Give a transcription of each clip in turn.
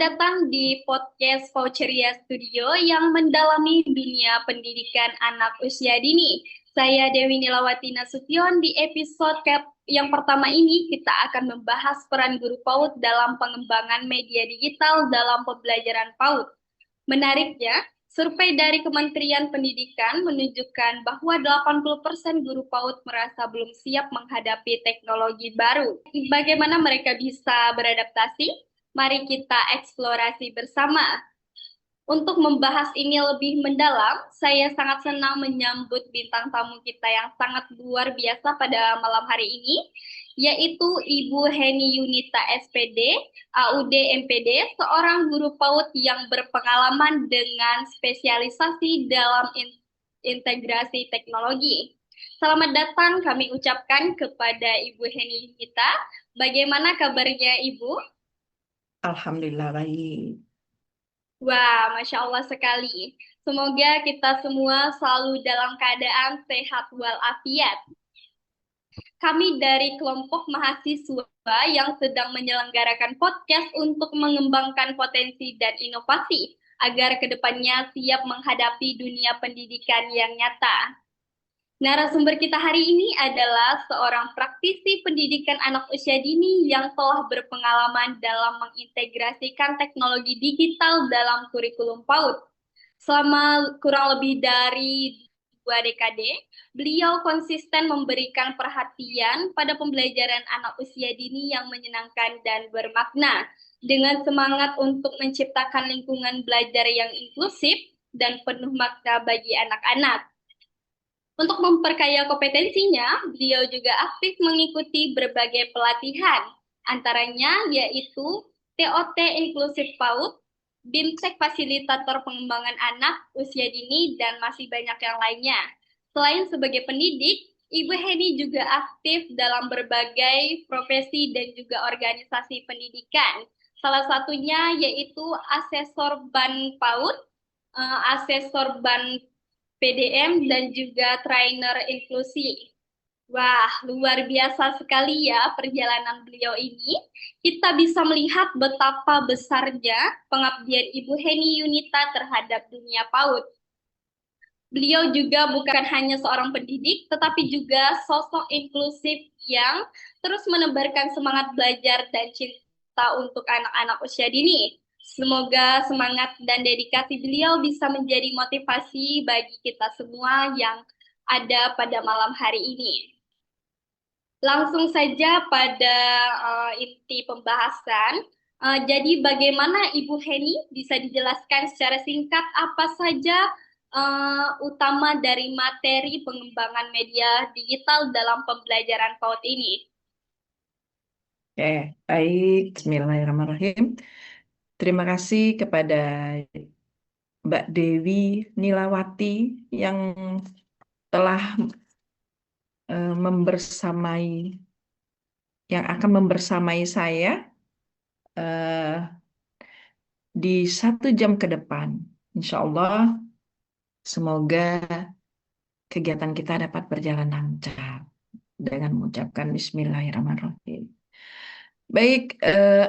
datang di podcast Voucheria Studio yang mendalami dunia pendidikan anak usia dini. Saya Dewi Nilawati Nasution. Di episode yang pertama ini kita akan membahas peran guru PAUD dalam pengembangan media digital dalam pembelajaran PAUD. Menariknya, survei dari Kementerian Pendidikan menunjukkan bahwa 80% guru PAUD merasa belum siap menghadapi teknologi baru. Bagaimana mereka bisa beradaptasi? Mari kita eksplorasi bersama. Untuk membahas ini lebih mendalam, saya sangat senang menyambut bintang tamu kita yang sangat luar biasa pada malam hari ini, yaitu Ibu Heni Yunita SPD, AUD MPD, seorang guru PAUD yang berpengalaman dengan spesialisasi dalam integrasi teknologi. Selamat datang kami ucapkan kepada Ibu Heni Yunita. Bagaimana kabarnya Ibu? Alhamdulillah baik. Wah, Masya Allah sekali. Semoga kita semua selalu dalam keadaan sehat walafiat. Kami dari kelompok mahasiswa yang sedang menyelenggarakan podcast untuk mengembangkan potensi dan inovasi agar kedepannya siap menghadapi dunia pendidikan yang nyata. Narasumber kita hari ini adalah seorang praktisi pendidikan anak usia dini yang telah berpengalaman dalam mengintegrasikan teknologi digital dalam kurikulum PAUD. Selama kurang lebih dari 2 dekade, beliau konsisten memberikan perhatian pada pembelajaran anak usia dini yang menyenangkan dan bermakna, dengan semangat untuk menciptakan lingkungan belajar yang inklusif dan penuh makna bagi anak-anak. Untuk memperkaya kompetensinya, beliau juga aktif mengikuti berbagai pelatihan, antaranya yaitu TOT Inklusif PAUD, BIMTEK Fasilitator Pengembangan Anak Usia Dini, dan masih banyak yang lainnya. Selain sebagai pendidik, Ibu Heni juga aktif dalam berbagai profesi dan juga organisasi pendidikan. Salah satunya yaitu asesor BAN PAUD, asesor BAN PDM, dan juga trainer inklusi. Wah, luar biasa sekali ya perjalanan beliau ini. Kita bisa melihat betapa besarnya pengabdian Ibu Heni Yunita terhadap dunia PAUD. Beliau juga bukan hanya seorang pendidik, tetapi juga sosok inklusif yang terus menebarkan semangat belajar dan cinta untuk anak-anak usia dini. Semoga semangat dan dedikasi beliau bisa menjadi motivasi bagi kita semua yang ada pada malam hari ini. Langsung saja pada inti pembahasan. Jadi bagaimana Ibu Heni bisa dijelaskan secara singkat apa saja utama dari materi pengembangan media digital dalam pembelajaran PAUD ini? Oke, baik. Bismillahirrahmanirrahim. Terima kasih kepada Mbak Dewi Nilawati yang telah yang akan membersamai saya eh, di 1 jam ke depan. Insya Allah, semoga kegiatan kita dapat berjalan lancar dengan mengucapkan Bismillahirrahmanirrahim. Baik,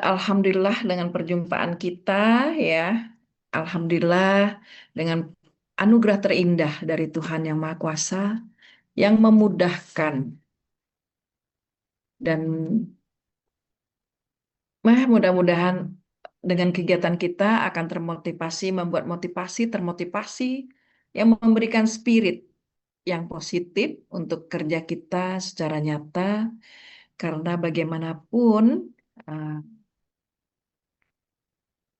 alhamdulillah dengan perjumpaan kita ya. Alhamdulillah dengan anugerah terindah dari Tuhan Yang Maha Kuasa yang memudahkan dan mudah-mudahan dengan kegiatan kita akan membuat termotivasi yang memberikan spirit yang positif untuk kerja kita secara nyata karena bagaimanapun eh,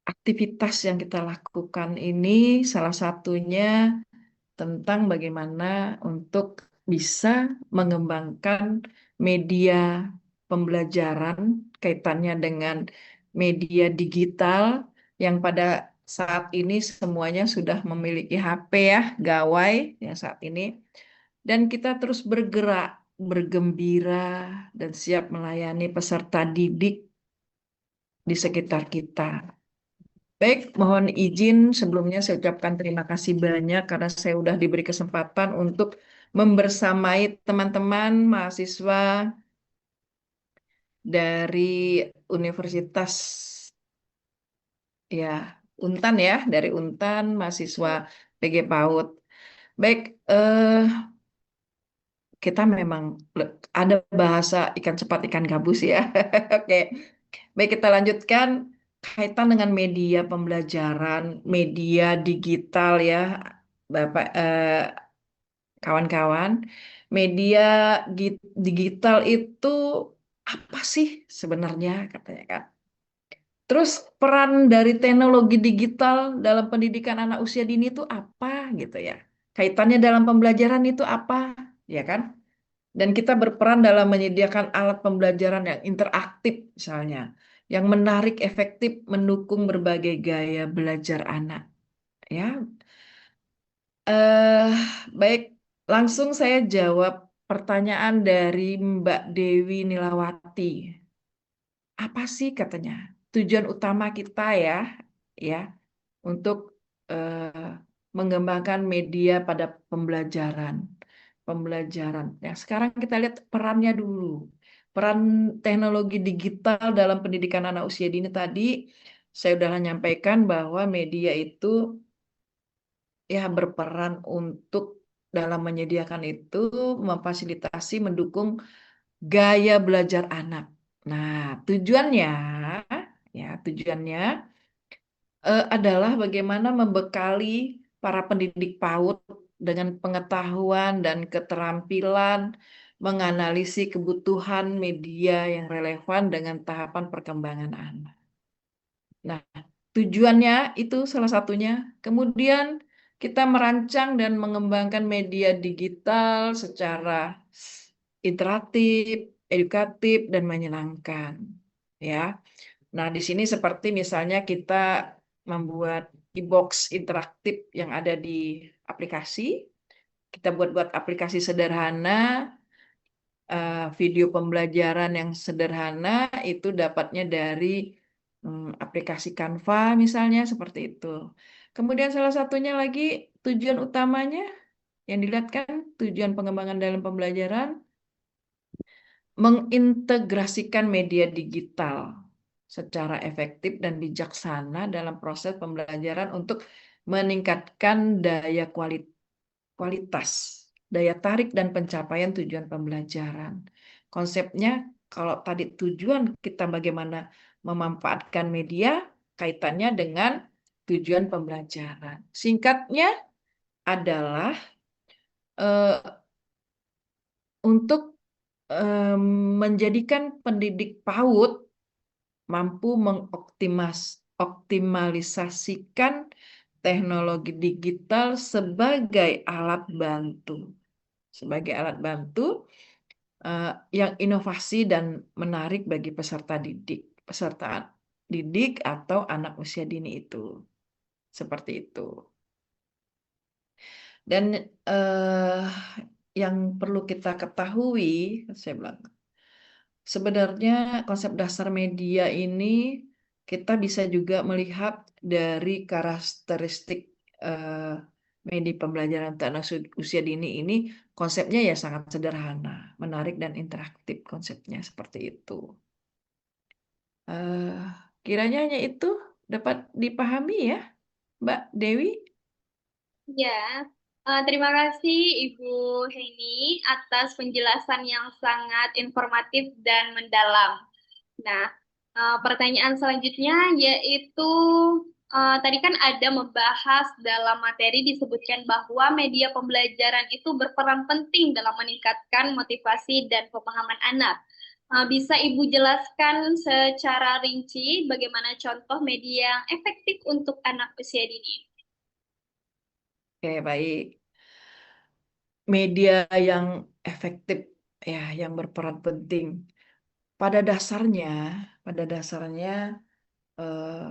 aktivitas yang kita lakukan ini salah satunya tentang bagaimana untuk bisa mengembangkan media pembelajaran kaitannya dengan media digital yang pada saat ini semuanya sudah memiliki HP ya, gawai ya saat ini. Dan kita terus bergerak, bergembira, dan siap melayani peserta didik di sekitar kita. Baik, mohon izin sebelumnya saya ucapkan terima kasih banyak karena saya sudah diberi kesempatan untuk membersamai teman-teman mahasiswa dari Universitas Ya, Untan ya, dari Untan, mahasiswa PG PAUD. Baik, kita memang ada bahasa ikan cepat ikan gabus ya. Oke, baik kita lanjutkan kaitan dengan media pembelajaran, media digital ya, Bapak kawan-kawan. Media digital itu apa sih sebenarnya katanya kan? Terus peran dari teknologi digital dalam pendidikan anak usia dini itu apa gitu ya? Kaitannya dalam pembelajaran itu apa, ya kan? Dan kita berperan dalam menyediakan alat pembelajaran yang interaktif misalnya, yang menarik, efektif, mendukung berbagai gaya belajar anak. Ya, eh baik, langsung saya jawab pertanyaan dari Mbak Dewi Nilawati. Apa sih katanya tujuan utama kita ya, ya, untuk eh, mengembangkan media pada pembelajaran. Pembelajaran. Yang sekarang kita lihat perannya dulu. Peran teknologi digital dalam pendidikan anak usia dini tadi, saya sudah menyampaikan bahwa media itu ya berperan untuk dalam menyediakan itu, memfasilitasi, mendukung gaya belajar anak. Nah, tujuannya, tujuannya adalah bagaimana membekali para pendidik PAUD dengan pengetahuan dan keterampilan menganalisis kebutuhan media yang relevan dengan tahapan perkembangan anak. Nah, tujuannya itu salah satunya. Kemudian kita merancang dan mengembangkan media digital secara interaktif, edukatif, dan menyenangkan. Ya. Nah, di sini seperti misalnya kita membuat e-box interaktif yang ada di aplikasi. Kita buat-buat aplikasi sederhana, video pembelajaran yang sederhana itu dapatnya dari aplikasi Canva misalnya seperti itu. Kemudian salah satunya lagi tujuan utamanya yang dilihat kan tujuan pengembangan dalam pembelajaran mengintegrasikan media digital secara efektif dan bijaksana dalam proses pembelajaran untuk meningkatkan kualitas, daya tarik dan pencapaian tujuan pembelajaran. Konsepnya kalau tadi tujuan kita bagaimana memanfaatkan media, kaitannya dengan tujuan pembelajaran. Singkatnya adalah eh, untuk menjadikan pendidik PAUD mampu optimalisasikan teknologi digital sebagai alat bantu yang inovasi dan menarik bagi peserta didik atau anak usia dini itu. Seperti itu. Dan eh, yang perlu kita ketahui, saya bilang, sebenarnya konsep dasar media ini kita bisa juga melihat dari karakteristik eh, media pembelajaran untuk anak usia dini ini konsepnya ya sangat sederhana, menarik dan interaktif konsepnya seperti itu. Eh, Kiranya hanya itu dapat dipahami ya, Mbak Dewi. Ya, terima kasih Ibu Heni atas penjelasan yang sangat informatif dan mendalam. Nah, pertanyaan selanjutnya yaitu tadi kan ada membahas dalam materi disebutkan bahwa media pembelajaran itu berperan penting dalam meningkatkan motivasi dan pemahaman anak. Bisa Ibu jelaskan secara rinci bagaimana contoh media yang efektif untuk anak usia dini? Oke, baik. Media yang efektif ya, yang berperan penting. Pada dasarnya, pada dasarnya eh,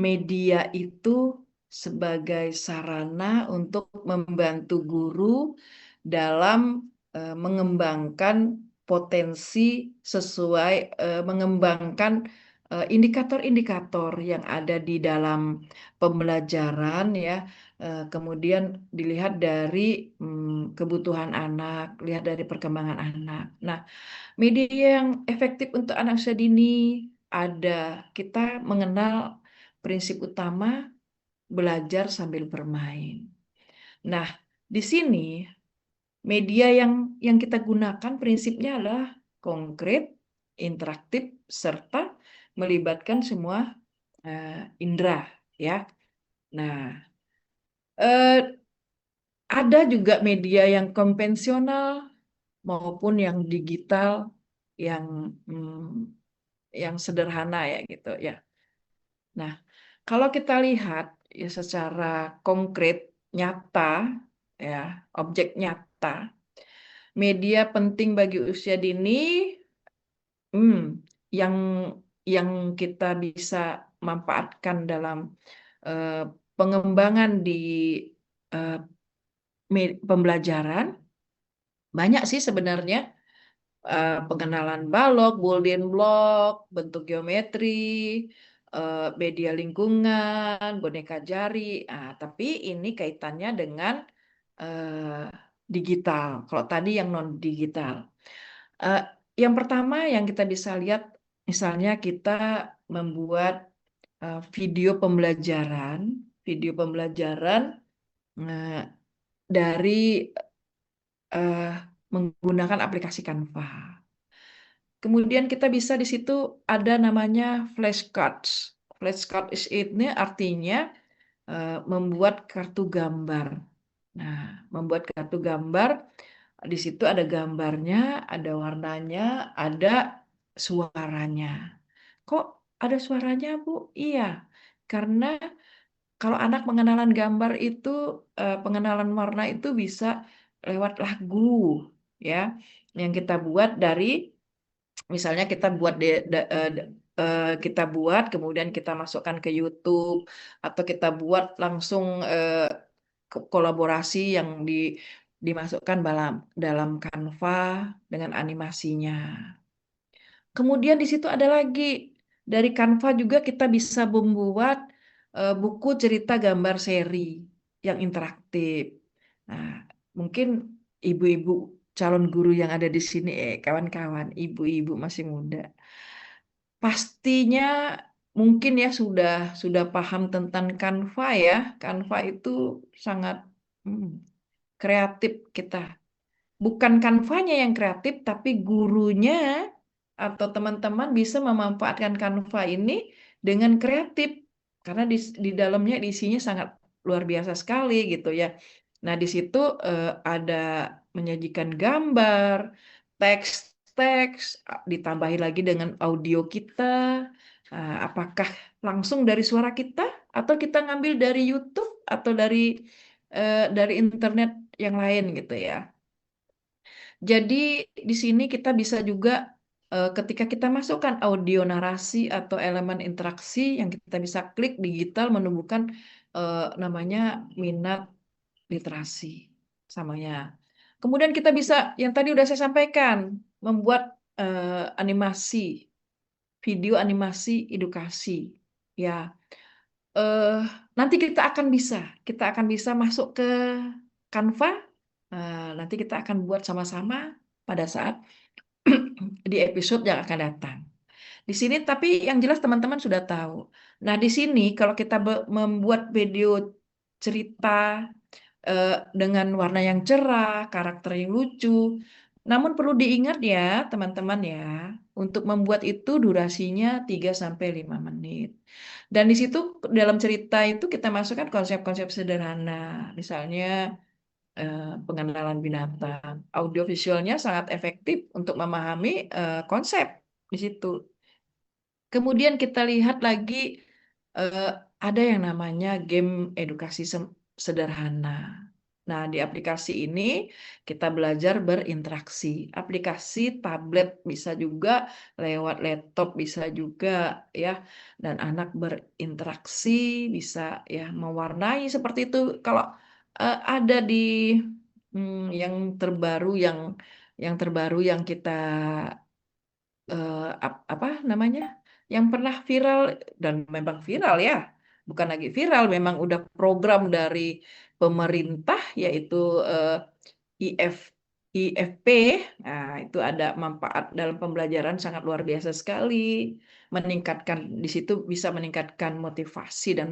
media itu sebagai sarana untuk membantu guru dalam mengembangkan potensi sesuai mengembangkan indikator-indikator yang ada di dalam pembelajaran ya. Kemudian dilihat dari kebutuhan anak, lihat dari perkembangan anak. Nah, media yang efektif untuk anak usia dini ada kita mengenal prinsip utama belajar sambil bermain. Nah, di sini media yang kita gunakan prinsipnya adalah konkret, interaktif, serta melibatkan semua indera, ya. Nah, eh, ada juga media yang konvensional maupun yang digital yang yang sederhana ya gitu ya. Nah, kalau kita lihat ya secara konkret, nyata, ya, objek nyata, media penting bagi usia dini, hmm, yang yang kita bisa manfaatkan dalam eh, pengembangan di eh, pembelajaran banyak sih sebenarnya. Pengenalan balok, building block, bentuk geometri, media lingkungan, boneka jari. Tapi ini kaitannya dengan eh, digital. Kalau tadi yang non digital. Eh, yang pertama yang kita bisa lihat, misalnya kita membuat video pembelajaran eh, dari eh, menggunakan aplikasi Canva. Kemudian kita bisa di situ ada namanya flashcards. Flashcards ini artinya membuat kartu gambar. Nah, membuat kartu gambar, di situ ada gambarnya, ada warnanya, ada suaranya. Kok ada suaranya, Bu? Iya, karena kalau anak pengenalan gambar itu, pengenalan warna itu bisa lewat lagu, ya, yang kita buat dari, misalnya kita buat kita buat kemudian kita masukkan ke YouTube atau kita buat langsung kolaborasi yang dimasukkan dalam dalam Canva dengan animasinya. Kemudian di situ ada lagi dari Canva juga kita bisa membuat buku cerita gambar seri yang interaktif. Nah, mungkin ibu-ibu calon guru yang ada di sini, kawan-kawan, ibu-ibu masih muda, pastinya mungkin ya sudah paham tentang Canva ya. Canva itu sangat hmm, kreatif kita. Bukan Canva-nya yang kreatif, tapi gurunya atau teman-teman bisa memanfaatkan Canva ini dengan kreatif. Karena di dalamnya isinya sangat luar biasa sekali gitu ya. Nah, di situ ada menyajikan gambar, teks-teks, ditambahi lagi dengan audio kita. Apakah langsung dari suara kita atau kita ngambil dari YouTube atau dari internet yang lain gitu ya. Jadi di sini kita bisa juga ketika kita masukkan audio narasi atau elemen interaksi yang kita bisa klik digital menumbuhkan namanya minat literasi samanya. Kemudian kita bisa yang tadi udah saya sampaikan membuat animasi, video animasi edukasi. Ya, eh, nanti kita akan bisa masuk ke Canva. Nanti kita akan buat sama-sama pada saat di episode yang akan datang. Di sini tapi yang jelas teman-teman sudah tahu. Nah, di sini kalau kita membuat video cerita dengan warna yang cerah, karakter yang lucu, namun perlu diingat ya, teman-teman ya, untuk membuat itu durasinya 3 sampai 5 menit. Dan di situ dalam cerita itu kita masukkan konsep-konsep sederhana, misalnya pengenalan binatang. Audiovisualnya sangat efektif untuk memahami konsep di situ. Kemudian kita lihat lagi eh, ada yang namanya game edukasi sederhana. Nah, di aplikasi ini kita belajar berinteraksi. Aplikasi tablet bisa juga, lewat laptop bisa juga ya. Dan anak berinteraksi bisa ya mewarnai seperti itu. Kalau ada di yang terbaru yang kita apa namanya? Yang pernah viral dan memang viral ya. Bukan lagi viral, memang udah program dari pemerintah yaitu IF IFP, nah itu ada manfaat dalam pembelajaran sangat luar biasa sekali. Meningkatkan di situ bisa meningkatkan motivasi dan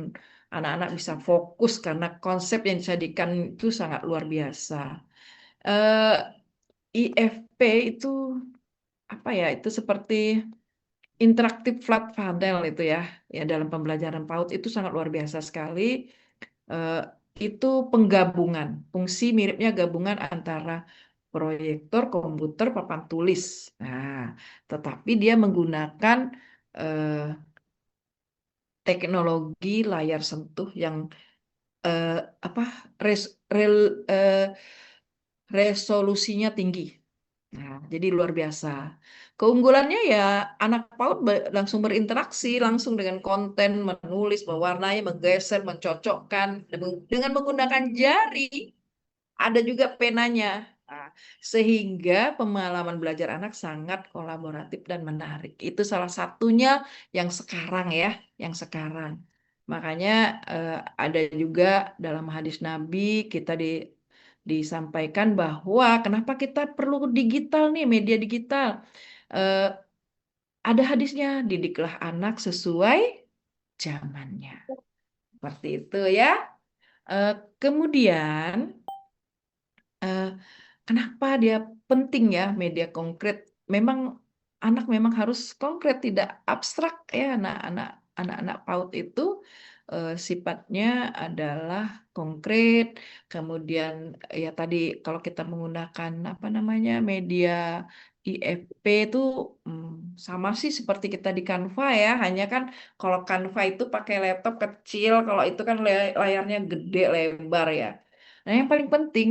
anak-anak bisa fokus karena konsep yang disajikan itu sangat luar biasa. Eh, IFP itu apa ya? Itu seperti interaktif flat panel itu ya. Ya dalam pembelajaran PAUD itu sangat luar biasa sekali. Eh, itu penggabungan, fungsi miripnya gabungan antara proyektor, komputer, papan tulis. Nah, tetapi dia menggunakan eh, teknologi layar sentuh yang eh, apa res, rel- eh, resolusinya tinggi. Nah, jadi luar biasa. Keunggulannya ya anak PAUD langsung berinteraksi langsung dengan konten, menulis, mewarnai, menggeser, mencocokkan dengan menggunakan jari. Ada juga penanya. Nah, sehingga pengalaman belajar anak sangat kolaboratif dan menarik. Itu salah satunya yang sekarang ya, yang sekarang. Makanya eh, ada juga dalam hadis Nabi kita disampaikan bahwa kenapa kita perlu digital nih, media digital. Eh, ada hadisnya, didiklah anak sesuai zamannya. Seperti itu ya. Eh, kemudian eh, kenapa dia penting ya media konkret? Memang anak memang harus konkret, tidak abstrak ya anak-anak PAUD itu sifatnya adalah konkret. Kemudian ya tadi kalau kita menggunakan apa namanya media IFP itu sama sih seperti kita di Canva ya, hanya kan kalau Canva itu pakai laptop kecil, kalau itu kan layarnya gede lebar ya. Nah, yang paling penting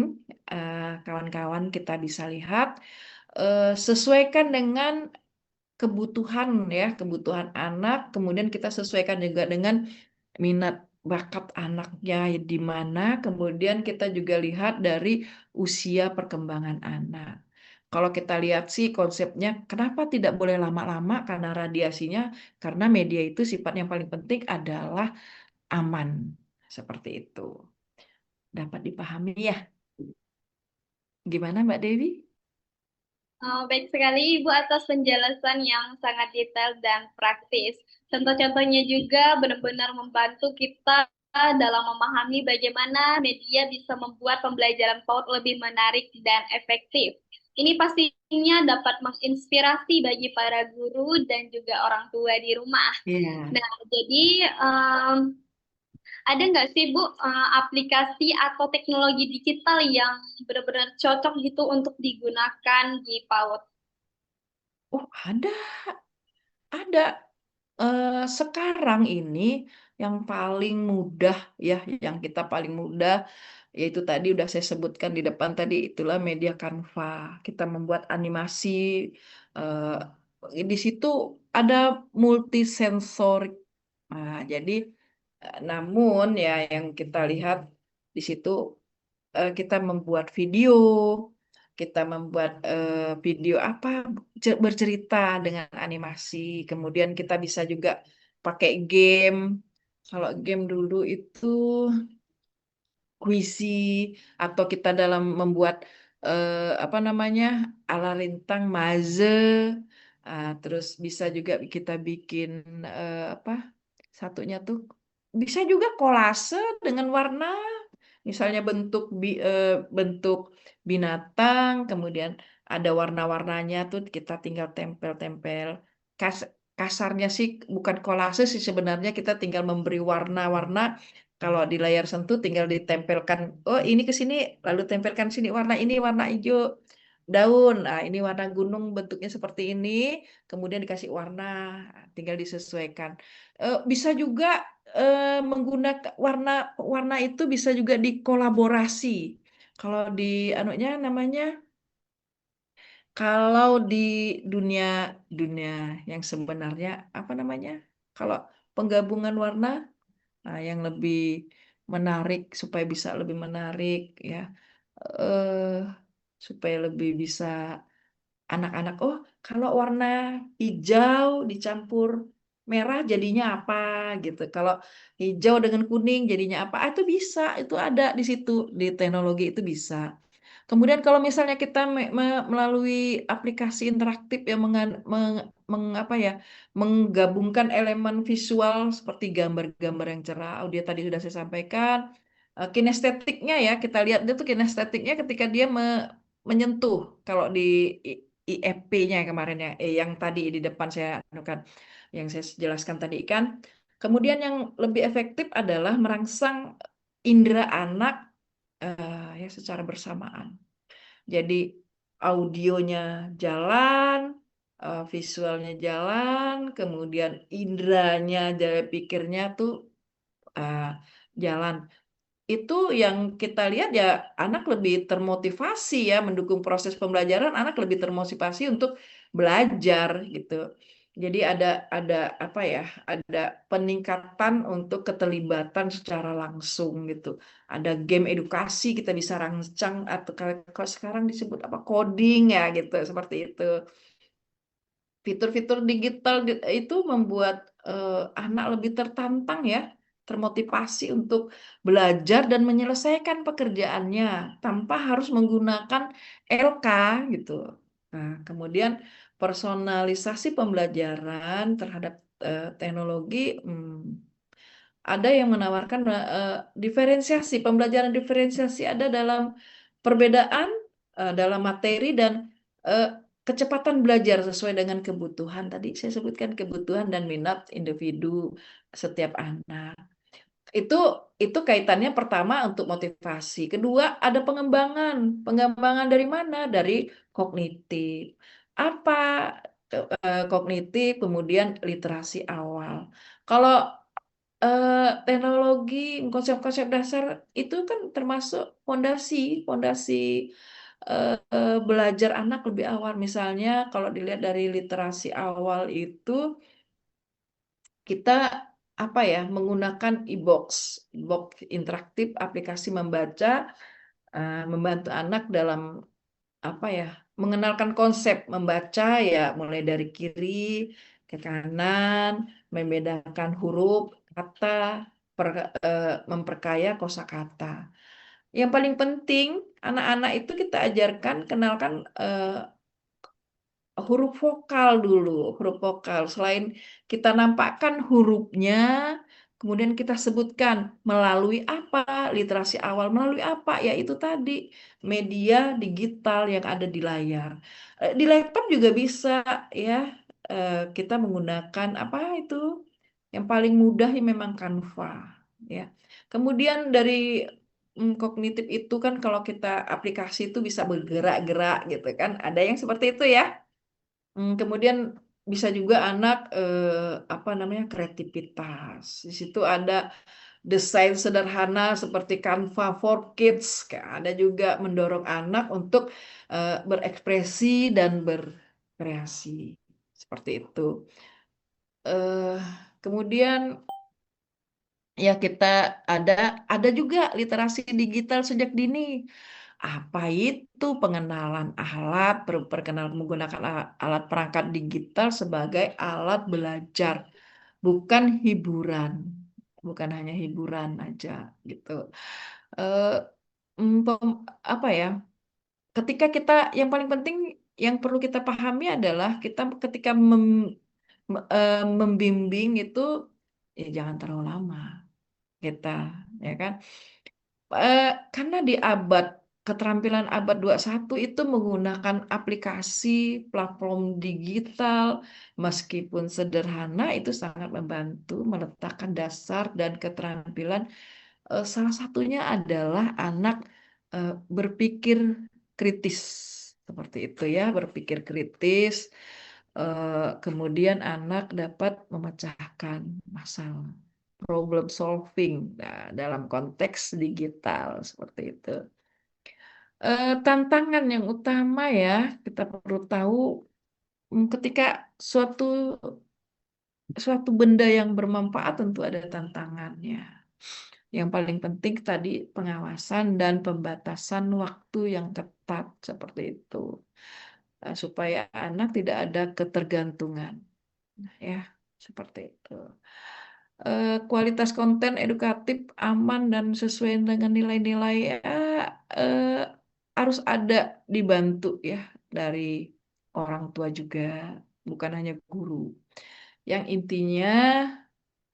kawan-kawan kita bisa lihat sesuaikan dengan kebutuhan ya, kebutuhan anak, kemudian kita sesuaikan juga dengan minat bakat anaknya di mana, kemudian kita juga lihat dari usia perkembangan anak. Kalau kita lihat sih konsepnya, kenapa tidak boleh lama-lama? Karena radiasinya, karena media itu sifat yang paling penting adalah aman. Seperti itu. Dapat dipahami ya? Gimana Mbak Dewi? Baik sekali Ibu atas penjelasan yang sangat detail dan praktis. Contoh-contohnya juga benar-benar membantu kita dalam memahami bagaimana media bisa membuat pembelajaran PAUD lebih menarik dan efektif. Ini pastinya dapat menginspirasi bagi para guru dan juga orang tua di rumah. Iya. Nah, jadi ada nggak sih Bu aplikasi atau teknologi digital yang benar-benar cocok gitu untuk digunakan di PAUD? Oh, ada. Sekarang ini yang paling mudah ya, yang kita paling mudah yaitu tadi udah saya sebutkan di depan tadi itulah media Canva. Kita membuat animasi di situ ada multisensorik. Nah, jadi namun ya yang kita lihat di situ kita membuat video, kita membuat video apa bercerita dengan animasi. Kemudian kita bisa juga pakai game. Kalau game dulu itu puisi atau kita dalam membuat apa namanya ala lintang maze. Terus bisa juga kita bikin apa satunya tuh bisa juga kolase dengan warna. Misalnya bentuk binatang, kemudian ada warna-warnanya tuh kita tinggal tempel-tempel. Kas- Kasarnya sih bukan kolase sih sebenarnya kita tinggal memberi warna-warna. Kalau di layar sentuh tinggal ditempelkan, oh ini ke sini, lalu tempelkan sini warna ini warna hijau daun. Ah ini warna gunung bentuknya seperti ini, kemudian dikasih warna, tinggal disesuaikan. Bisa juga menggunakan warna warna itu bisa juga dikolaborasi. Kalau di anunya namanya kalau di dunia dunia yang sebenarnya apa namanya? Kalau penggabungan warna yang lebih menarik supaya bisa lebih menarik ya. eh Supaya lebih bisa anak-anak, oh kalau warna hijau dicampur merah jadinya apa gitu. Kalau hijau dengan kuning jadinya apa? Itu bisa, itu ada di situ di teknologi itu bisa. Kemudian kalau misalnya kita melalui aplikasi interaktif yang apa ya, menggabungkan elemen visual seperti gambar-gambar yang cerah, audio tadi sudah saya sampaikan, kinestetiknya ya kita lihat dia tuh kinestetiknya ketika dia menyentuh kalau di IFP-nya kemarin ya, yang tadi di depan saya anukan, yang saya jelaskan tadi kan. Kemudian yang lebih efektif adalah merangsang indera anak ya secara bersamaan. Jadi audionya jalan, visualnya jalan, kemudian indranya, daya pikirnya tuh eh, jalan. Itu yang kita lihat ya anak lebih termotivasi ya mendukung proses pembelajaran, anak lebih termotivasi untuk belajar gitu. Jadi ada apa ya, ada peningkatan untuk keterlibatan secara langsung gitu. Ada game edukasi kita bisa rancang atau kalau sekarang disebut apa coding ya gitu, seperti itu. Fitur-fitur digital itu membuat anak lebih tertantang ya, termotivasi untuk belajar dan menyelesaikan pekerjaannya tanpa harus menggunakan LK gitu. Nah, kemudian personalisasi pembelajaran terhadap teknologi, ada yang menawarkan diferensiasi, pembelajaran diferensiasi ada dalam perbedaan dalam materi dan eh, kecepatan belajar sesuai dengan kebutuhan. Tadi saya sebutkan kebutuhan dan minat individu setiap anak. Itu itu kaitannya pertama untuk motivasi. Kedua, ada pengembangan. Pengembangan dari mana? Dari kognitif. Apa kognitif, kemudian literasi awal. Kalau teknologi, konsep-konsep dasar itu kan termasuk fondasi, fondasi belajar anak lebih awal. Misalnya kalau dilihat dari literasi awal itu kita apa ya menggunakan e-box, e-box interaktif, aplikasi membaca, membantu anak dalam apa ya mengenalkan konsep membaca ya mulai dari kiri ke kanan, membedakan huruf, kata, memperkaya kosakata. Yang paling penting anak-anak itu kita ajarkan kenalkan huruf vokal dulu, huruf vokal. Selain kita nampakkan hurufnya, kemudian kita sebutkan melalui apa, literasi awal melalui apa, ya itu tadi media digital yang ada di layar. Di laptop juga bisa ya, kita menggunakan apa itu, yang paling mudah ya memang Canva, ya. Kemudian dari kognitif itu kan kalau kita aplikasi itu bisa bergerak-gerak gitu kan, ada yang seperti itu ya. Kemudian bisa juga anak apa namanya kreativitas. Di situ ada desain sederhana seperti Canva for Kids. Ada juga mendorong anak untuk berekspresi dan berkreasi seperti itu. eh Kemudian ya kita ada ada juga literasi digital sejak dini. Apa itu pengenalan alat, perkenalan menggunakan alat perangkat digital sebagai alat belajar, bukan hiburan, bukan hanya hiburan aja gitu. Eh, Apa ya? Ketika kita yang paling penting yang perlu kita pahami adalah kita ketika membimbing itu ya jangan terlalu lama kita, ya kan? Karena di keterampilan abad 21 itu menggunakan aplikasi, platform digital, meskipun sederhana itu sangat membantu meletakkan dasar dan keterampilan. Salah satunya adalah anak berpikir kritis, seperti itu ya, berpikir kritis. Kemudian anak dapat memecahkan masalah, problem solving, nah, dalam konteks digital seperti itu. Tantangan yang utama ya kita perlu tahu, ketika suatu suatu benda yang bermanfaat tentu ada tantangannya. Yang paling penting tadi pengawasan dan pembatasan waktu yang ketat seperti itu. Supaya anak tidak ada ketergantungan, ya seperti itu. Kualitas konten edukatif aman dan sesuai dengan nilai-nilai ya, eh, harus ada dibantu ya dari orang tua juga, bukan hanya guru. Yang intinya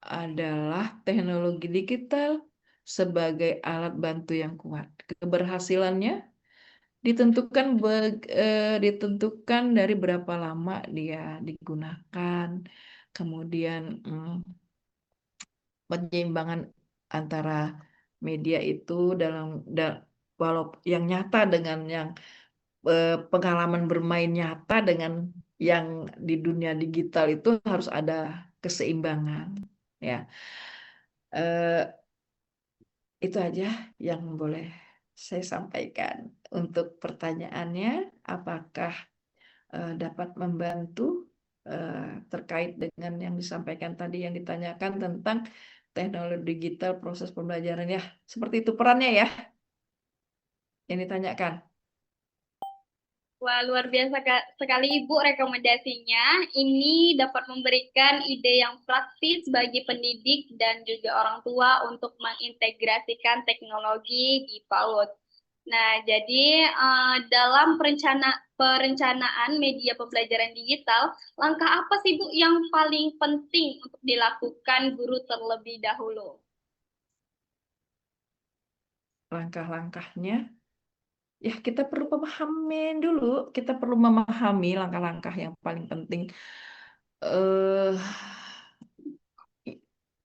adalah teknologi digital sebagai alat bantu yang kuat. Keberhasilannya ditentukan dari berapa lama dia digunakan, kemudian penyeimbangan antara media itu dalam walau yang nyata dengan yang pengalaman bermain nyata dengan yang di dunia digital itu harus ada keseimbangan ya. Eh, itu aja yang boleh saya sampaikan untuk pertanyaannya, apakah dapat membantu terkait dengan yang disampaikan tadi yang ditanyakan tentang teknologi digital proses pembelajaran ya. Seperti itu perannya ya yang ditanyakan. Wah, luar biasa sekali Ibu rekomendasinya. Ini dapat memberikan ide yang praktis bagi pendidik dan juga orang tua untuk mengintegrasikan teknologi di PAUD. Nah, jadi dalam perencanaan media pembelajaran digital, langkah apa sih Bu yang paling penting untuk dilakukan guru terlebih dahulu? Langkah-langkahnya ya kita perlu kita perlu memahami langkah-langkah yang paling penting. eh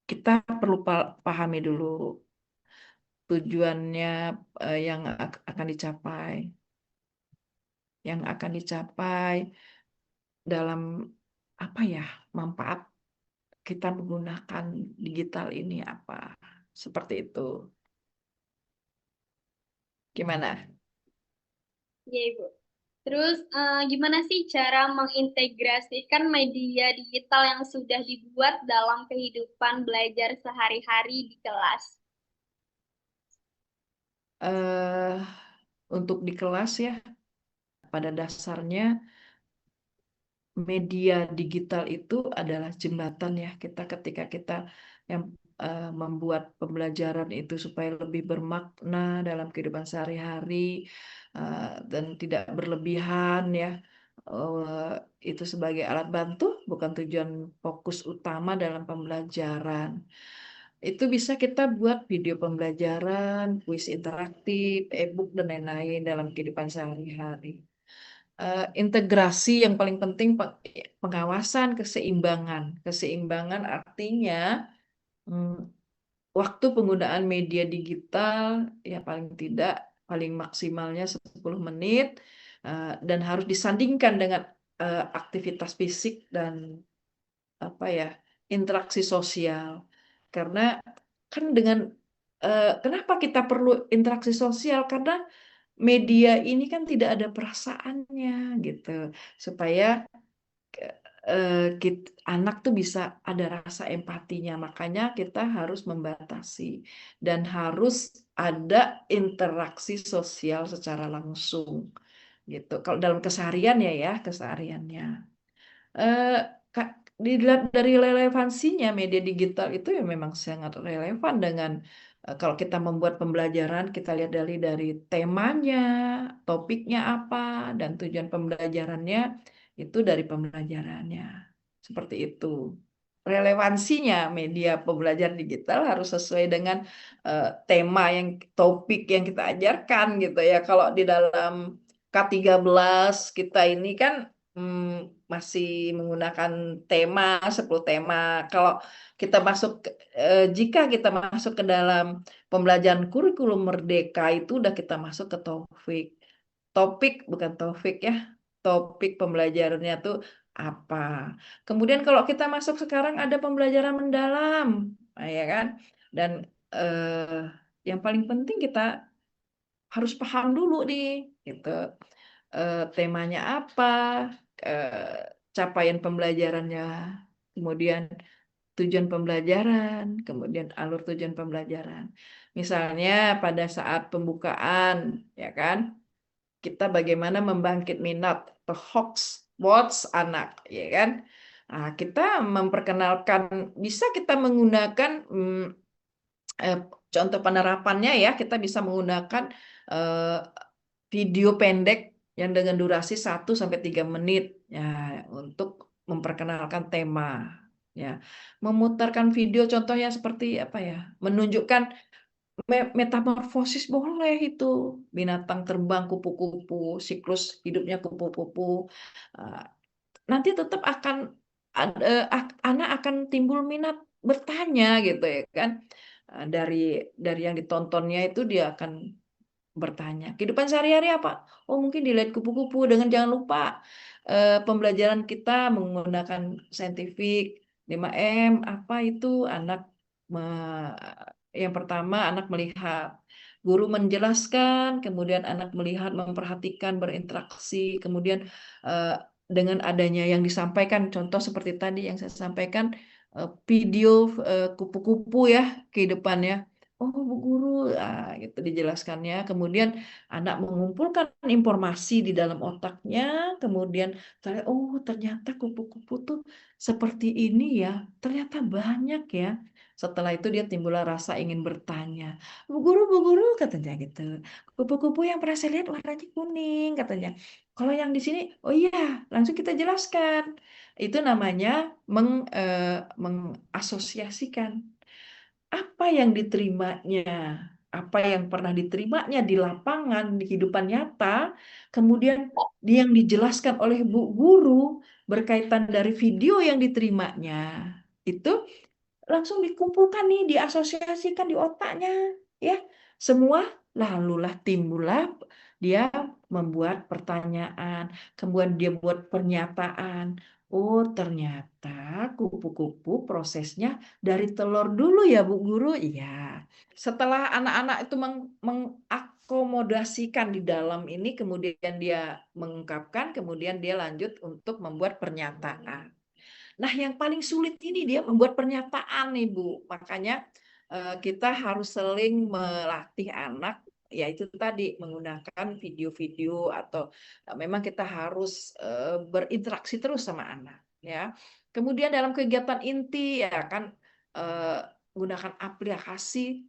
Kita perlu pahami dulu tujuannya yang akan dicapai, dalam apa ya, manfaat kita menggunakan digital ini apa, seperti itu. Gimana? Ya, Ibu. Terus gimana sih cara mengintegrasikan media digital yang sudah dibuat dalam kehidupan belajar sehari-hari di kelas? eh untuk di kelas ya, pada dasarnya media digital itu adalah jembatan ya kita ketika kita yang membuat pembelajaran itu supaya lebih bermakna dalam kehidupan sehari-hari dan tidak berlebihan ya. Eh, itu sebagai alat bantu bukan tujuan fokus utama dalam pembelajaran. Itu bisa kita buat video pembelajaran, kuis interaktif, e-book dan lain-lain dalam kehidupan sehari-hari. Integrasi yang paling penting pengawasan keseimbangan. Keseimbangan artinya hmm, waktu penggunaan media digital ya paling maksimalnya 10 menit dan harus disandingkan dengan aktivitas fisik dan apa ya, interaksi sosial. Karena kan kenapa kita perlu interaksi sosial? Karena media ini kan tidak ada perasaannya gitu, supaya anak tuh bisa ada rasa empatinya. Makanya kita harus membatasi dan harus ada interaksi sosial secara langsung gitu. Kalau dalam keseharian kesehariannya. Eh, Dilihat dari relevansinya media digital itu ya memang sangat relevan dengan kalau kita membuat pembelajaran kita lihat dari temanya, topiknya apa dan tujuan pembelajarannya itu dari pembelajarannya. Seperti itu. Relevansinya media pembelajaran digital harus sesuai dengan tema topik yang kita ajarkan gitu ya. Kalau di dalam K13 kita ini kan masih menggunakan 10 tema. Kalau kita jika kita masuk ke dalam pembelajaran kurikulum Merdeka itu udah kita masuk ke topik bukan topik ya, topik pembelajarannya tuh apa. Kemudian kalau kita masuk sekarang ada pembelajaran mendalam, nah, ya kan? Dan yang paling penting kita harus paham dulu nih, gitu. Temanya apa, capaian pembelajarannya, kemudian tujuan pembelajaran, kemudian alur tujuan pembelajaran. Misalnya pada saat pembukaan, ya kan, kita bagaimana membangkit minat atau watch anak, ya kan. Nah, kita memperkenalkan, bisa kita menggunakan contoh penerapannya ya, kita bisa menggunakan video pendek yang dengan durasi 1 sampai 3 menit ya untuk memperkenalkan tema ya. Memutarkan video contohnya seperti apa ya? Menunjukkan metamorfosis boleh itu. Binatang terbang kupu-kupu, siklus hidupnya kupu-kupu. Uh, Nanti tetap akan anak akan timbul minat bertanya gitu ya kan. Dari yang ditontonnya itu dia akan bertanya. Kehidupan sehari-hari apa? Oh, mungkin dilihat kupu-kupu dengan jangan lupa pembelajaran kita menggunakan saintifik 5M apa itu anak yang pertama anak melihat guru menjelaskan, kemudian anak melihat memperhatikan berinteraksi, kemudian eh, dengan adanya yang disampaikan contoh seperti tadi yang saya sampaikan video kupu-kupu ya kehidupannya. Oh, Bu Guru, gitu dijelaskannya. Kemudian anak mengumpulkan informasi di dalam otaknya, kemudian oh ternyata kupu-kupu tuh seperti ini ya, ternyata banyak ya. Setelah itu dia timbullah rasa ingin bertanya. Bu Guru, katanya gitu. Kupu-kupu yang pernah saya lihat warnanya kuning, katanya. Kalau yang di sini, oh iya, langsung kita jelaskan. Itu namanya mengasosiasikan apa yang diterimanya, apa yang pernah diterimanya di lapangan, di kehidupan nyata, kemudian yang dijelaskan oleh Bu Guru berkaitan dari video yang diterimanya, itu langsung dikumpulkan nih, diasosiasikan di otaknya, ya. Semua lalulah timbullah dia membuat pertanyaan, kemudian dia buat pernyataan. Oh, ternyata kupu-kupu prosesnya dari telur dulu ya, Bu Guru. Iya. Setelah anak-anak itu mengakomodasikan di dalam ini, kemudian dia mengungkapkan, kemudian dia lanjut untuk membuat pernyataan. Nah, yang paling sulit ini dia membuat pernyataan nih, Bu. Makanya kita harus seling melatih anak, yaitu tadi menggunakan video-video atau memang kita harus berinteraksi terus sama anak, ya. Kemudian dalam kegiatan inti ya kan eh, gunakan aplikasi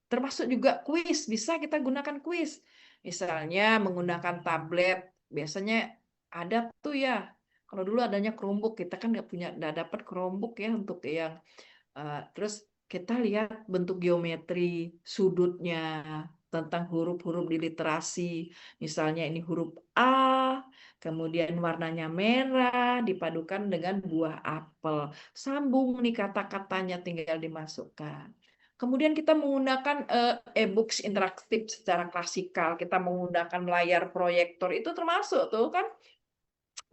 termasuk juga kuis, bisa kita gunakan kuis. Misalnya menggunakan tablet, biasanya ada tuh ya kalau dulu adanya Chromebook, kita kan nggak dapat Chromebook ya untuk yang terus kita lihat bentuk geometri sudutnya tentang huruf-huruf di literasi. Misalnya ini huruf A, kemudian warnanya merah dipadukan dengan buah apel. Sambung nih kata-katanya tinggal dimasukkan. Kemudian kita menggunakan e-books interaktif secara klasikal. Kita menggunakan layar proyektor itu termasuk tuh kan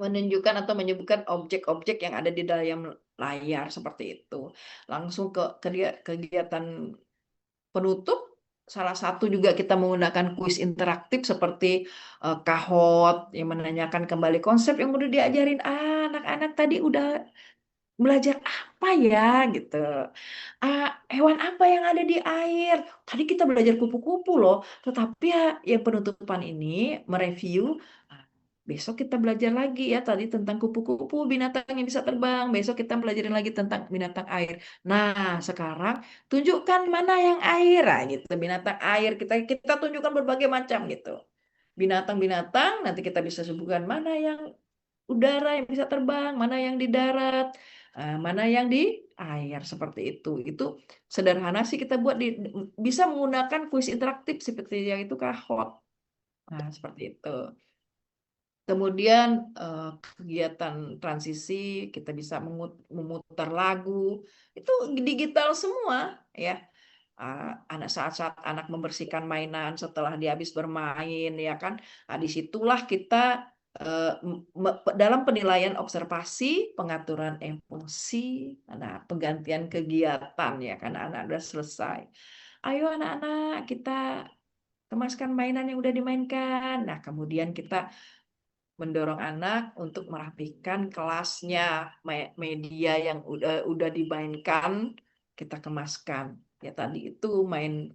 menunjukkan atau menyebutkan objek-objek yang ada di dalam layar seperti itu. Langsung ke kegiatan penutup, salah satu juga kita menggunakan kuis interaktif seperti Kahoot yang menanyakan kembali konsep yang udah diajarin anak-anak tadi udah belajar apa ya gitu. Hewan apa yang ada di air? Tadi kita belajar kupu-kupu loh, tetapi ya yang penutupan ini mereview. ah, Besok kita belajar lagi ya tadi tentang kupu-kupu binatang yang bisa terbang. Besok kita belajarin lagi tentang binatang air. Nah, sekarang tunjukkan mana yang air, gitu. Binatang air kita tunjukkan berbagai macam gitu. Binatang-binatang nanti kita bisa sebutkan mana yang udara yang bisa terbang, mana yang di darat, mana yang di air seperti itu. Itu sederhana sih kita buat bisa menggunakan kuis interaktif seperti yang itu Kahoot. Nah, seperti itu. Kemudian kegiatan transisi kita bisa memutar lagu itu digital semua ya. Anak saat-saat anak membersihkan mainan setelah dia habis bermain ya kan. Disitulah kita dalam penilaian observasi, pengaturan emosi, nah penggantian kegiatan ya kan anak sudah selesai. Ayo anak-anak kita kemaskan mainan yang udah dimainkan. Nah, kemudian kita mendorong anak untuk merapikan kelasnya, media yang udah dimainkan kita kemaskan. Ya tadi itu main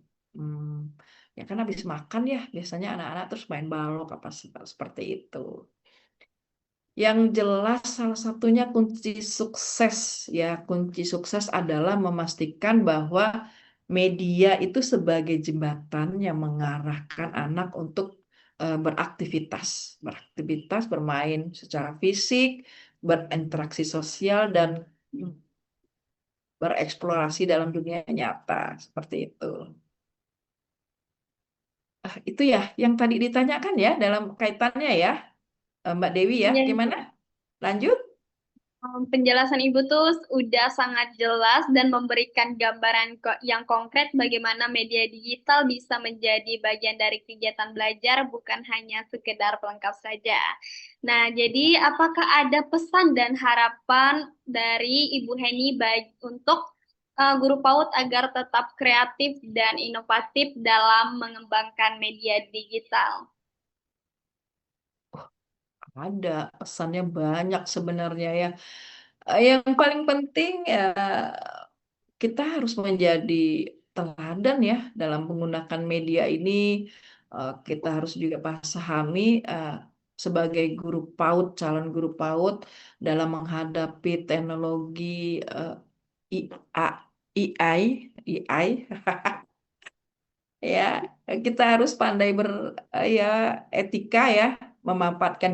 ya kan habis makan ya biasanya anak-anak terus main balok apa seperti itu. Yang jelas salah satunya kunci sukses ya kunci sukses adalah memastikan bahwa media itu sebagai jembatan yang mengarahkan anak untuk beraktivitas, bermain secara fisik, berinteraksi sosial, dan bereksplorasi dalam dunia nyata, seperti itu. Itu ya yang tadi ditanyakan ya dalam kaitannya ya, Mbak Dewi ya, Ya, gimana? Lanjut? Penjelasan Ibu tuh udah sangat jelas dan memberikan gambaran yang konkret bagaimana media digital bisa menjadi bagian dari kegiatan belajar, bukan hanya sekedar pelengkap saja. Nah, jadi apakah ada pesan dan harapan dari Ibu Heni untuk guru PAUD agar tetap kreatif dan inovatif dalam mengembangkan media digital? Ada, pesannya banyak sebenarnya ya. Yang paling penting ya kita harus menjadi teladan ya dalam menggunakan media ini. Kita harus juga pahami sebagai guru PAUD, calon guru PAUD dalam menghadapi teknologi eh, IA, AI, ya kita harus pandai ya etika ya, memanfaatkan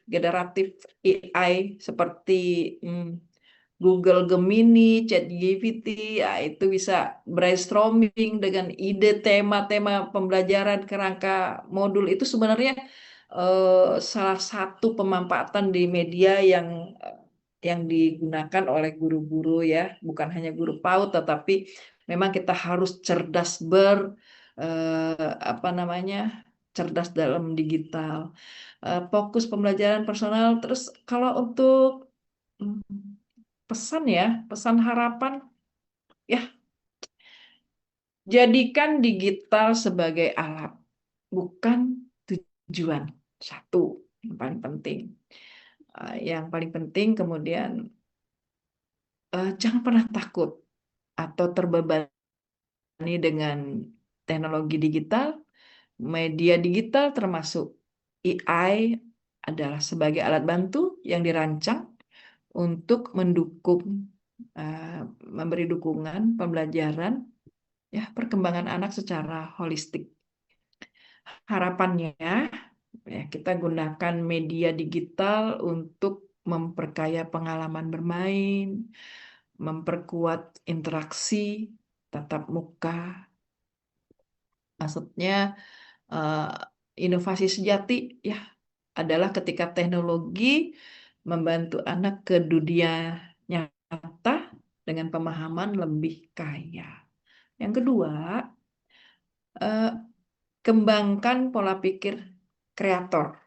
generatif AI seperti hmm, Google Gemini, ChatGPT, ya itu bisa brainstorming dengan ide tema-tema pembelajaran kerangka modul. Itu sebenarnya salah satu pemanfaatan di media yang digunakan oleh guru-guru ya, bukan hanya guru PAUD, tetapi memang kita harus cerdas apa namanya, cerdas dalam digital. Fokus pembelajaran personal. Terus kalau untuk hmm, pesan ya, pesan harapan, ya jadikan digital sebagai alat, bukan tujuan. Satu, yang paling penting. Yang paling penting kemudian jangan pernah takut atau terbebani dengan teknologi digital, media digital termasuk AI adalah sebagai alat bantu yang dirancang untuk mendukung, eh, memberi dukungan pembelajaran ya perkembangan anak secara holistik. Harapannya ya kita gunakan media digital untuk memperkaya pengalaman bermain, memperkuat interaksi tatap muka. Maksudnya eh, inovasi sejati ya adalah ketika teknologi membantu anak ke dunia nyata dengan pemahaman lebih kaya. Yang kedua, eh, kembangkan pola pikir kreator,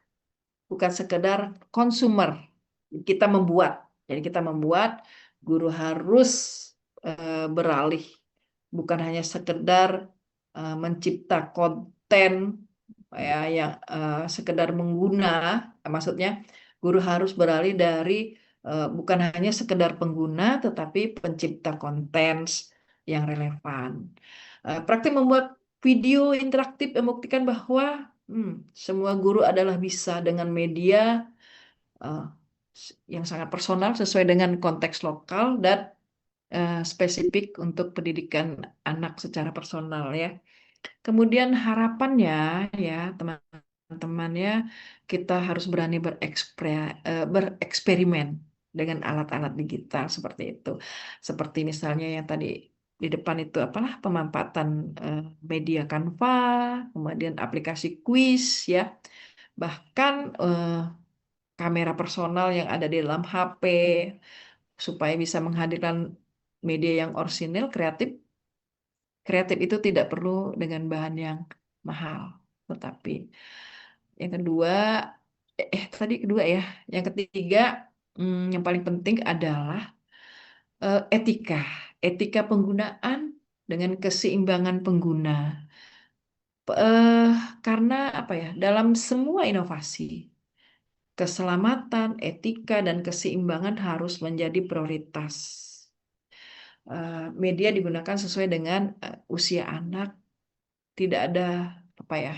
bukan sekedar konsumer. Kita membuat, jadi kita membuat, guru harus beralih, bukan hanya sekedar mencipta konten ya yang sekedar mengguna, maksudnya guru harus beralih dari bukan hanya sekedar pengguna, tetapi pencipta konten yang relevan. Praktik membuat video interaktif membuktikan bahwa semua guru adalah bisa dengan media eh, yang sangat personal sesuai dengan konteks lokal dan spesifik untuk pendidikan anak secara personal ya. Kemudian harapannya ya teman-teman ya, kita harus berani bereksperimen dengan alat-alat digital seperti itu. Seperti misalnya yang tadi di depan itu apalah pemanfaatan media Canva, kemudian aplikasi quiz ya, bahkan kamera personal yang ada di dalam HP supaya bisa menghadirkan media yang orisinil, kreatif. Kreatif itu tidak perlu dengan bahan yang mahal, tetapi yang kedua, tadi kedua ya, yang ketiga, yang paling penting adalah etika, etika penggunaan dengan keseimbangan pengguna. Eh, karena apa ya? Dalam semua inovasi, keselamatan, etika, dan keseimbangan harus menjadi prioritas. Media digunakan sesuai dengan usia anak, tidak ada apa ya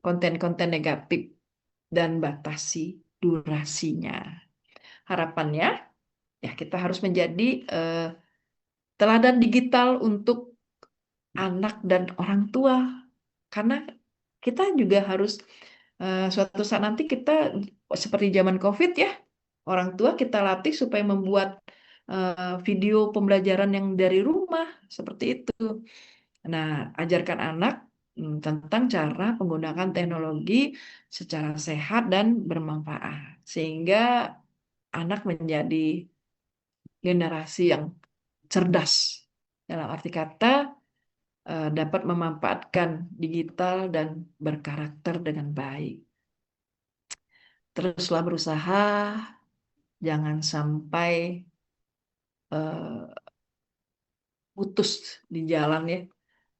konten-konten negatif dan batasi durasinya. Harapannya ya kita harus menjadi teladan digital untuk anak dan orang tua. Karena kita juga harus suatu saat nanti kita seperti zaman COVID ya, orang tua kita latih supaya membuat video pembelajaran yang dari rumah seperti itu. Nah, ajarkan anak tentang cara menggunakan teknologi secara sehat dan bermanfaat, sehingga anak menjadi generasi yang cerdas. Dalam arti kata, dapat memanfaatkan digital dan berkarakter dengan baik. Teruslah berusaha, jangan sampai eh, putus di jalan ya.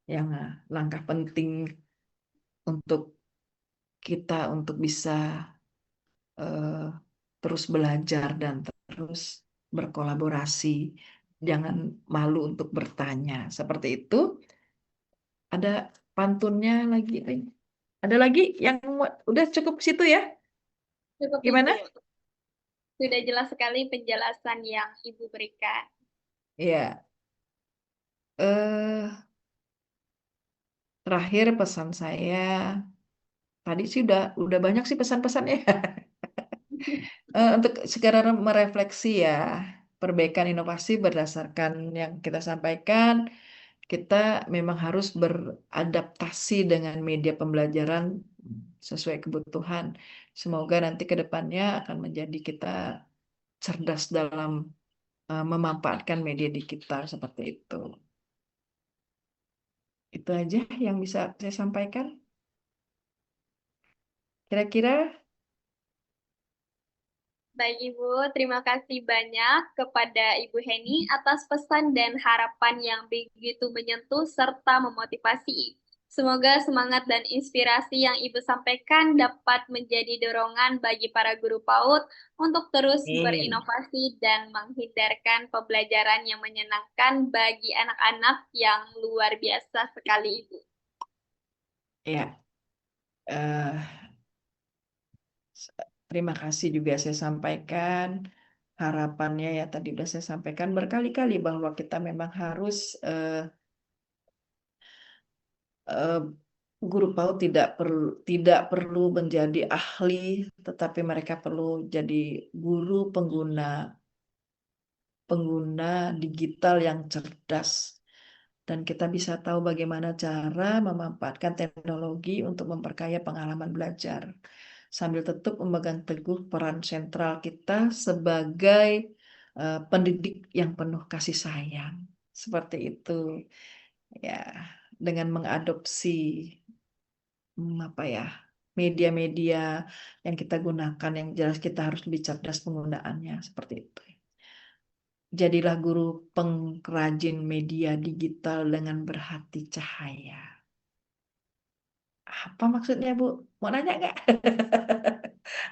Yang langkah penting untuk kita untuk bisa eh, terus belajar dan terus berkolaborasi. Jangan malu untuk bertanya. Seperti itu. Ada pantunnya lagi. Ada lagi yang udah cukup situ ya? Cukup Ibu. Gimana? Sudah jelas sekali penjelasan yang Ibu berikan. Ya, terakhir pesan saya tadi sih udah banyak sih pesan-pesannya. Untuk segera merefleksi ya, perbaikan inovasi berdasarkan yang kita sampaikan, kita memang harus beradaptasi dengan media pembelajaran sesuai kebutuhan. Semoga nanti ke depannya akan menjadi kita cerdas dalam memanfaatkan media digital seperti itu. Itu aja yang bisa saya sampaikan. Kira-kira Baik Ibu, terima kasih banyak kepada Ibu Heni atas pesan dan harapan yang begitu menyentuh serta memotivasi. Semoga semangat dan inspirasi yang Ibu sampaikan dapat menjadi dorongan bagi para guru PAUD untuk terus Amin. berinovasi dan menghindarkan pembelajaran yang menyenangkan bagi anak-anak yang luar biasa sekali Ibu. Ya, eh, terima kasih juga saya sampaikan harapannya ya tadi sudah saya sampaikan berkali-kali bahwa kita memang harus eh, guru PAUD tidak perlu menjadi ahli, tetapi mereka perlu jadi guru pengguna pengguna digital yang cerdas. Dan kita bisa tahu bagaimana cara memanfaatkan teknologi untuk memperkaya pengalaman belajar. Sambil tetap memegang teguh peran sentral kita sebagai pendidik yang penuh kasih sayang. Seperti itu. Ya, dengan mengadopsi apa ya, media-media yang kita gunakan yang jelas kita harus lebih cerdas penggunaannya seperti itu. Jadilah guru pengrajin media digital dengan berhati cahaya. Apa maksudnya, Bu? Mau nanya nggak?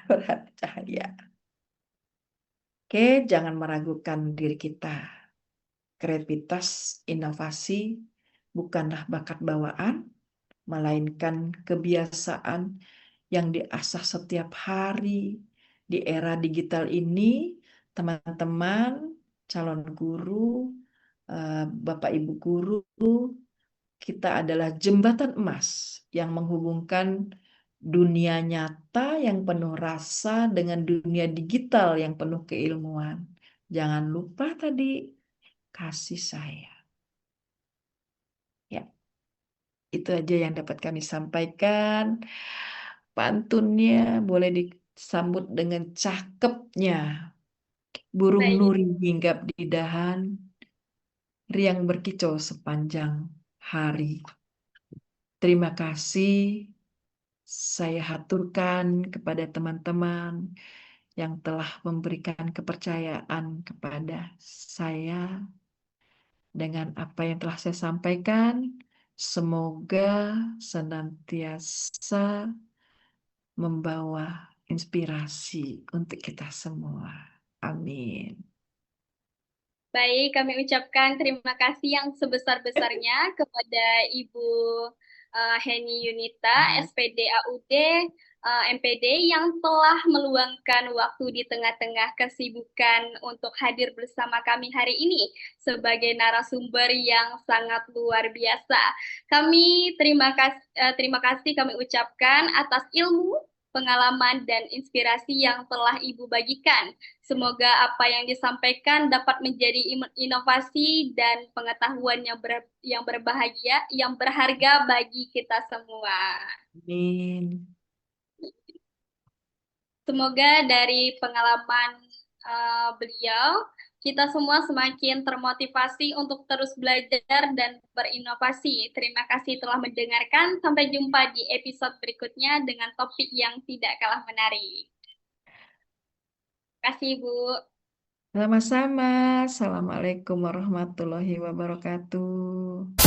Berhati cahaya. Oke, jangan meragukan diri kita. Kreativitas, inovasi bukanlah bakat bawaan, melainkan kebiasaan yang diasah setiap hari. Di era digital ini, teman-teman, calon guru, Bapak Ibu guru, kita adalah jembatan emas yang menghubungkan dunia nyata yang penuh rasa dengan dunia digital yang penuh keilmuan. Jangan lupa tadi kasih sayang. Ya, itu aja yang dapat kami sampaikan. Pantunnya boleh disambut dengan cakepnya. Burung Baik, nuri hinggap di dahan, riang berkicau sepanjang hari. Terima kasih saya haturkan kepada teman-teman yang telah memberikan kepercayaan kepada saya dengan apa yang telah saya sampaikan. Semoga senantiasa membawa inspirasi untuk kita semua. Amin. baik, kami ucapkan terima kasih yang sebesar-besarnya kepada Ibu Heni Yunita, SPD AUD, MPD yang telah meluangkan waktu di tengah-tengah kesibukan untuk hadir bersama kami hari ini sebagai narasumber yang sangat luar biasa. Terima kasih kami ucapkan atas ilmu, pengalaman, dan inspirasi yang telah Ibu bagikan. Semoga apa yang disampaikan dapat menjadi inovasi dan pengetahuan yang berbahagia, yang berharga bagi kita semua. Amin. Semoga dari pengalaman beliau, kita semua semakin termotivasi untuk terus belajar dan berinovasi. Terima kasih telah mendengarkan. Sampai jumpa di episode berikutnya dengan topik yang tidak kalah menarik. Terima kasih, Bu. Sama-sama. Assalamualaikum warahmatullahi wabarakatuh.